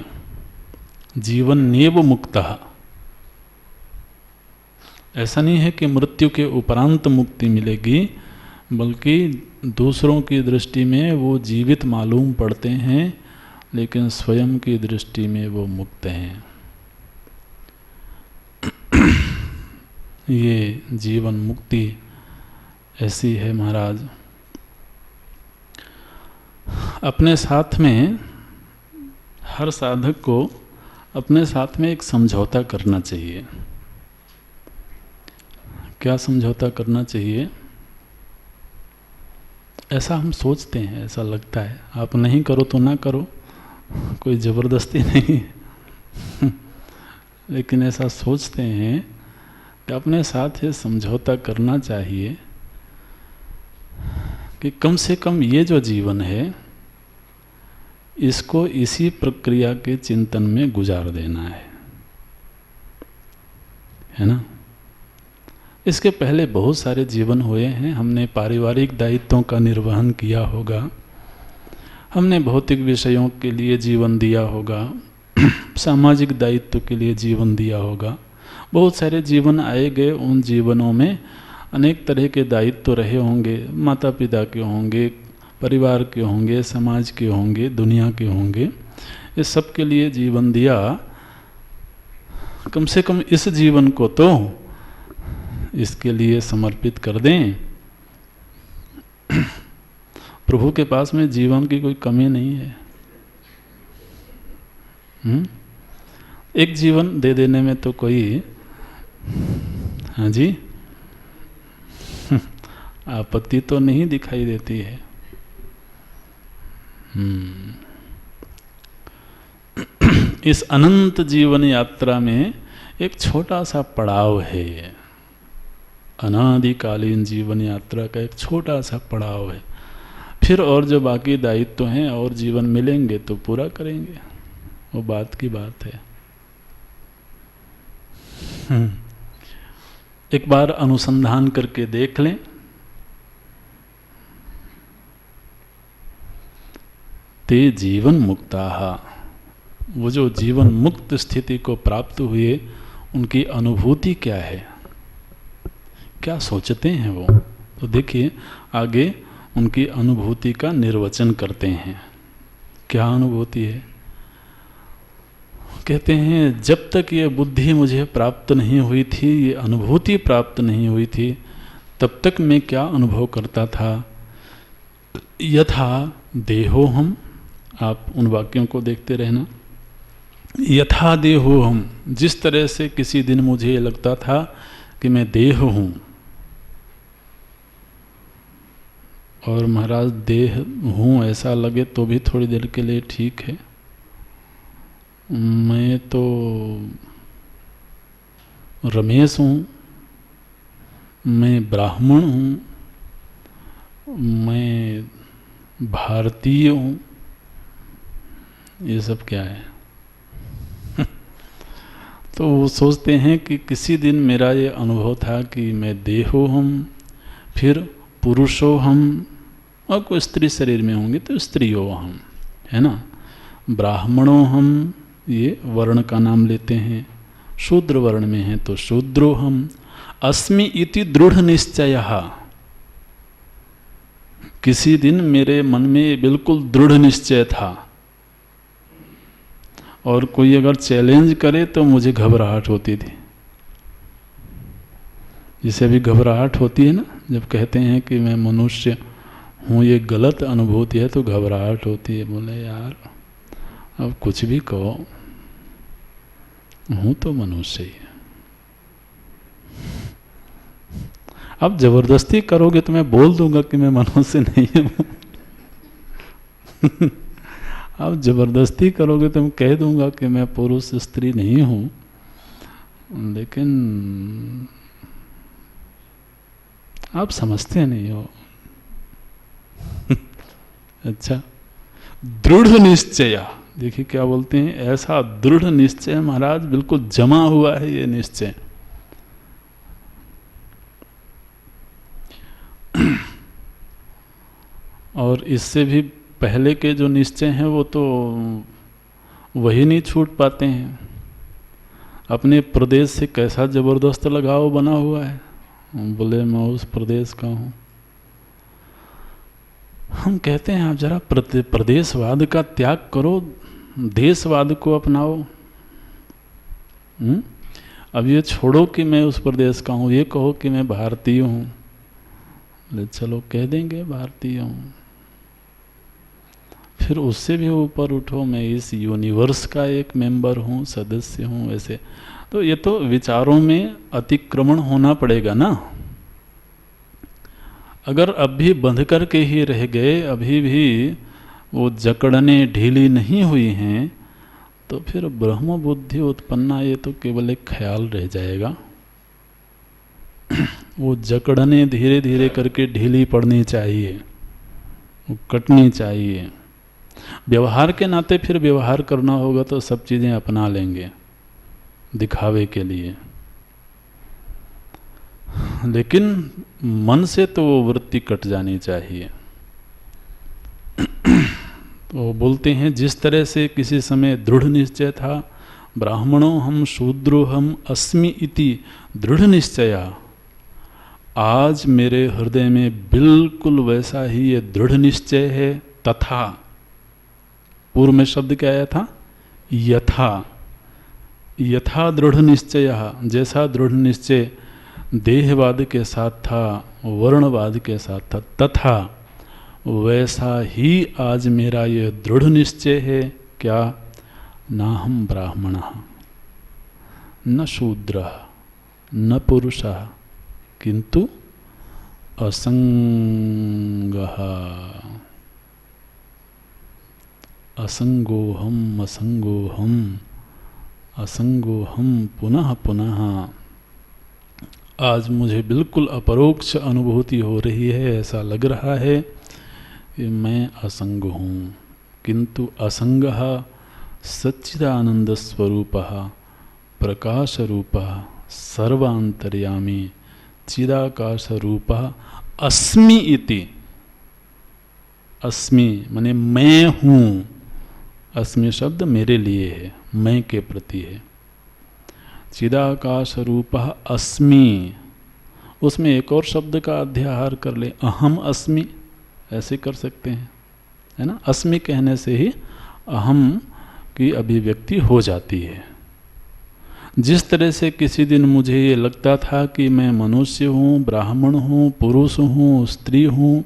जीवन नेव मुक्तः। ऐसा नहीं है कि मृत्यु के उपरांत मुक्ति मिलेगी, बल्कि दूसरों की दृष्टि में वो जीवित मालूम पड़ते हैं, लेकिन स्वयं की दृष्टि में वो मुक्त हैं। ये जीवन मुक्ति ऐसी है महाराज। अपने साथ में, हर साधक को अपने साथ में एक समझौता करना चाहिए। क्या समझौता करना चाहिए, ऐसा हम सोचते हैं, ऐसा लगता है। आप नहीं करो तो ना करो, कोई ज़बरदस्ती नहीं लेकिन ऐसा सोचते हैं कि अपने साथ ये समझौता करना चाहिए कि कम से कम ये जो जीवन है इसको इसी प्रक्रिया के चिंतन में गुजार देना है ना। इसके पहले बहुत सारे जीवन हुए हैं, हमने पारिवारिक दायित्वों का निर्वहन किया होगा, हमने भौतिक विषयों के लिए जीवन दिया होगा, सामाजिक दायित्व के लिए जीवन दिया होगा। बहुत सारे जीवन आए गए, उन जीवनों में अनेक तरह के दायित्व रहे होंगे, माता पिता के होंगे, परिवार के होंगे, समाज के होंगे, दुनिया के होंगे। इस सब के लिए जीवन दिया। कम से कम इस जीवन को तो इसके लिए समर्पित कर दें। प्रभु के पास में जीवन की कोई कमी नहीं है। एक जीवन दे देने में तो कोई, हाँ जी, आपत्ति तो नहीं दिखाई देती है। इस अनंत जीवन यात्रा में एक छोटा सा पड़ाव है, अनादिकालीन जीवन यात्रा का एक छोटा सा पड़ाव है। फिर और जो बाकी दायित्व हैं और जीवन मिलेंगे तो पूरा करेंगे, वो बात की बात है। एक बार अनुसंधान करके देख लें, ते जीवन मुक्ताः, वो जो जीवन मुक्त स्थिति को प्राप्त हुए उनकी अनुभूति क्या है, क्या सोचते हैं वो। तो देखिए आगे उनकी अनुभूति का निर्वचन करते हैं। क्या अनुभूति है? कहते हैं जब तक ये बुद्धि मुझे प्राप्त नहीं हुई थी, ये अनुभूति प्राप्त नहीं हुई थी, तब तक मैं क्या अनुभव करता था। यथा देहोहम, आप उन वाक्यों को देखते रहना। यथा देहोहम, जिस तरह से किसी दिन मुझे ये लगता था कि मैं देह हूँ, और महाराज देह हूँ ऐसा लगे तो भी थोड़ी देर के लिए ठीक है। मैं तो रमेश हूँ, मैं ब्राह्मण हूँ, मैं भारतीय हूँ, ये सब क्या है? तो वो सोचते हैं कि किसी दिन मेरा ये अनुभव था कि मैं देहो हम, फिर पुरुषो हम, और कोई स्त्री शरीर में होंगे तो स्त्रियो हम, है ना। ब्राह्मणों हम, ये वर्ण का नाम लेते हैं, शूद्र वर्ण में हैं तो शूद्रो हम। अस्मि इति दृढ़ निश्चयः, किसी दिन मेरे मन में बिल्कुल दृढ़ निश्चय था, और कोई अगर चैलेंज करे तो मुझे घबराहट होती थी। जिसे भी घबराहट होती है ना, जब कहते हैं कि मैं मनुष्य हूँ, ये गलत अनुभूति है, तो घबराहट होती है। बोले यार अब कुछ भी कहो, हूँ तो मनुष्य ही। अब जबरदस्ती करोगे तो मैं बोल दूंगा कि मैं मनुष्य नहीं हूँ। अब जबरदस्ती करोगे तो मैं कह दूंगा कि मैं पुरुष स्त्री नहीं हूँ। लेकिन आप समझते नहीं हो। अच्छा, दृढ़ निश्चय, देखिए क्या बोलते हैं, ऐसा दृढ़ निश्चय महाराज, बिल्कुल जमा हुआ है ये निश्चय। और इससे भी पहले के जो निश्चय हैं वो तो वही नहीं छूट पाते हैं। अपने प्रदेश से कैसा जबरदस्त लगाव बना हुआ है, बोले मैं उस प्रदेश का हूँ। हम कहते हैं आप जरा प्रदेशवाद का त्याग करो, देशवाद को अपनाओ। अब ये छोड़ो कि मैं उस प्रदेश का हूँ, ये कहो कि मैं भारतीय हूँ। चलो कह देंगे भारतीय हूँ, फिर उससे भी ऊपर उठो, मैं इस यूनिवर्स का एक मेंबर हूँ, सदस्य हूँ। ऐसे तो ये तो विचारों में अतिक्रमण होना पड़ेगा ना। अगर अब भी बंध करके ही रह गए, अभी भी वो जकड़ने ढीली नहीं हुई हैं, तो फिर ब्रह्म बुद्धि उत्पन्ना ये तो केवल एक ख्याल रह जाएगा। वो जकड़ने धीरे धीरे करके ढीली पड़नी चाहिए, वो कटनी चाहिए। व्यवहार के नाते फिर व्यवहार करना होगा तो सब चीज़ें अपना लेंगे दिखावे के लिए, लेकिन मन से तो वो वृत्ति कट जानी चाहिए। तो बोलते हैं जिस तरह से किसी समय दृढ़ निश्चय था, ब्राह्मणों हम शूद्रो हम अस्मि इति दृढ़ निश्चया, आज मेरे हृदय में बिल्कुल वैसा ही ये दृढ़ निश्चय है। तथा, पूर्व में शब्द क्या आया था? यथा। यथा दृढ़ निश्चय, जैसा दृढ़ निश्चय देहवाद के साथ था, वर्णवाद के साथ था, तथा वैसा ही आज मेरा ये दृढ़ निश्चय है। क्या? ना हम ब्राह्मण न शूद्र न पुरुष किंतु असंगः। असंगोहम असंगोहम असंगोहम पुनः पुनः। आज मुझे बिल्कुल अपरोक्ष अनुभूति हो रही है, ऐसा लग रहा है कि मैं असंग हूँ, किंतु असंगः सच्चिदानंद स्वरूपः प्रकाश रूपः सर्वांतर्यामी चिदाकाश रूपः अस्मि इति। अस्मि माने मैं हूँ। अस्मि शब्द मेरे लिए है, मैं के प्रति है। चिदाकाश रूपः अस्मि, उसमें एक और शब्द का अध्याहार कर ले, अहम अस्मि, ऐसे कर सकते हैं, है ना। अस्मि कहने से ही अहम की अभिव्यक्ति हो जाती है। जिस तरह से किसी दिन मुझे ये लगता था कि मैं मनुष्य हूँ, ब्राह्मण हूँ, पुरुष हूँ, स्त्री हूँ,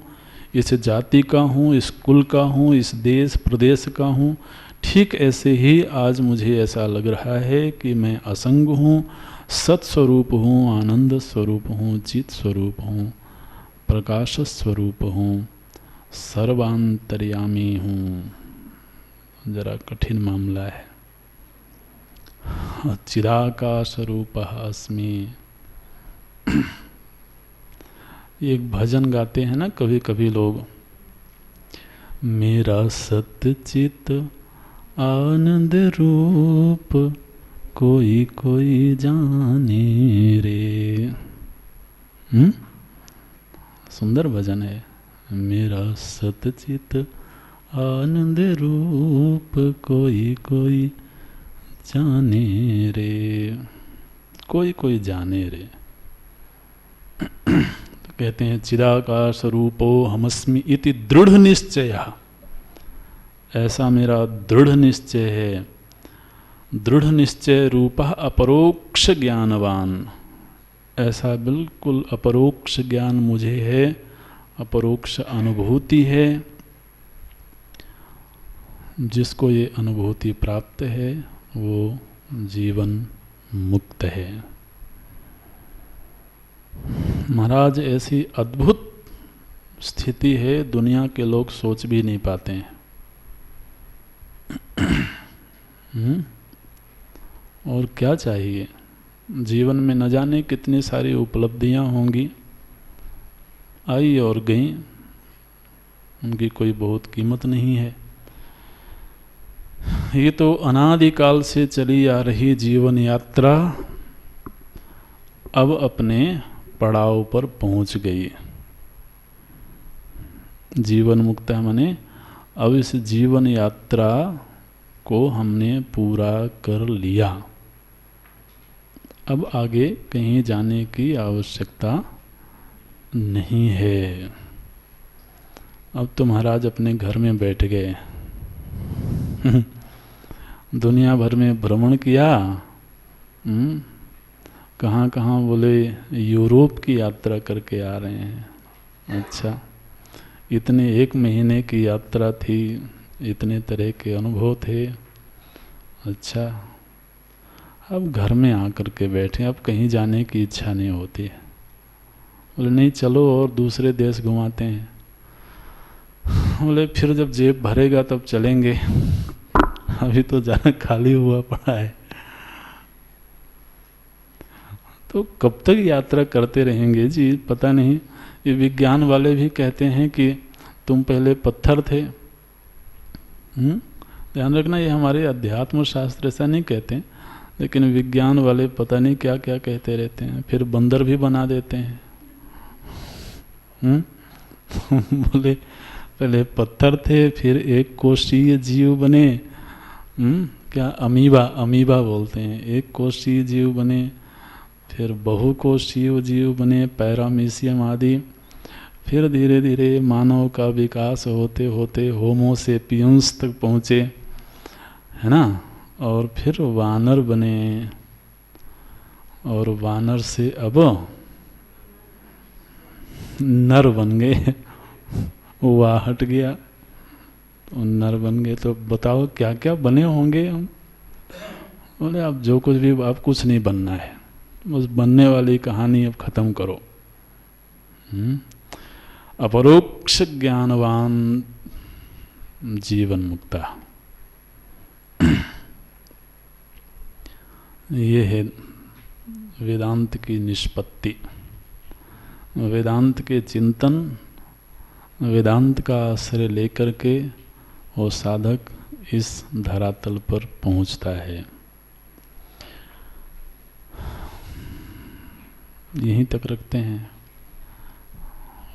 इस जाति का हूँ, इस कुल का हूँ, इस देश प्रदेश का हूँ, ठीक ऐसे ही आज मुझे ऐसा लग रहा है कि मैं असंग हूँ, सत्स्वरूप हूँ, आनंद स्वरूप हूँ, चित स्वरूप हूँ, प्रकाश स्वरूप हूँ, सर्वांतर्यामी हूँ। जरा कठिन मामला है। चिदाकाश रूपः अस्मि। एक भजन गाते हैं ना कभी कभी लोग, मेरा सत्य चित आनंद रूप कोई कोई जाने रे। सुंदर भजन है। मेरा सत्य चित आनंद रूप कोई कोई जाने रे, कोई कोई जाने रे। तो कहते हैं चिदाकाश रूपो हमस्मि इति दृढ़ निश्चय, ऐसा मेरा दृढ़ निश्चय है। दृढ़ निश्चय रूपः अपरोक्ष ज्ञानवान, ऐसा बिल्कुल अपरोक्ष ज्ञान मुझे है, अपरोक्ष अनुभूति है। जिसको ये अनुभूति प्राप्त है वो जीवन मुक्त है। महाराज ऐसी अद्भुत स्थिति है, दुनिया के लोग सोच भी नहीं पाते हैं। और क्या चाहिए जीवन में? न जाने कितनी सारी उपलब्धियां होंगी, आई और गई, उनकी कोई बहुत कीमत नहीं है। ये तो अनादिकाल से चली आ रही जीवन यात्रा अब अपने पड़ाव पर पहुंच गई। जीवन मुक्त माने अब इस जीवन यात्रा को हमने पूरा कर लिया, अब आगे कहीं जाने की आवश्यकता नहीं है। अब तो महाराज अपने घर में बैठ गए, दुनिया भर में भ्रमण किया, कहाँ कहाँ बोले यूरोप की यात्रा करके आ रहे हैं। अच्छा, इतने 1 महीने की यात्रा थी, इतने तरह के अनुभव थे। अच्छा, अब घर में आकर के बैठे, अब कहीं जाने की इच्छा नहीं होती है। बोले नहीं चलो और दूसरे देश घुमाते हैं। बोले फिर जब जेब भरेगा तब चलेंगे, अभी तो जाना खाली हुआ पड़ा है। तो कब तक यात्रा करते रहेंगे जी, पता नहीं। ये विज्ञान वाले भी कहते हैं कि तुम पहले पत्थर थे। ध्यान रखना, ये हमारे अध्यात्म शास्त्र ऐसा नहीं कहते, लेकिन विज्ञान वाले पता नहीं क्या क्या कहते रहते हैं, फिर बंदर भी बना देते हैं। बोले पहले पत्थर थे, फिर एक कोशीय जीव बने। क्या अमीबा बोलते हैं। एक कोशीय जीव बने, फिर बहुकोशीय जीव बने, पैरामीशियम आदि। फिर धीरे धीरे मानव का विकास होते होते होमो सेपियंस तक पहुँचे, है ना। और फिर वानर बने, और वानर से अब नर बन गए। वो हट गया, तो नर बन गए। तो बताओ क्या क्या बने होंगे हम। बोले अब जो कुछ भी, अब कुछ नहीं बनना है, बस बनने वाली कहानी अब खत्म करो। अपरोक्ष ज्ञानवान जीवन मुक्ता, ये है वेदांत की निष्पत्ति। वेदांत के चिंतन, वेदांत का आश्रय लेकर के वो साधक इस धरातल पर पहुंचता है। यहीं तक रखते हैं।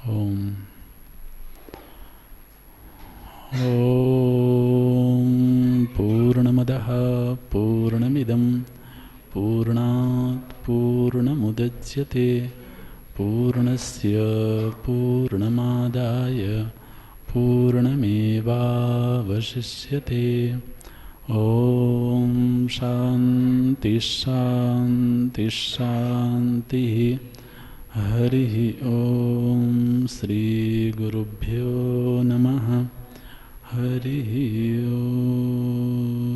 ओम पूर्णमदः पूर्णमिदं पूर्णात् पूर्णमुदच्यते पूर्णस्य पूर्णमादाय पूर्णमेवावशिष्यते। ओम शांति शांति शांति। हरि ओम श्री गुरुभ्यो नमः। हरि ओम।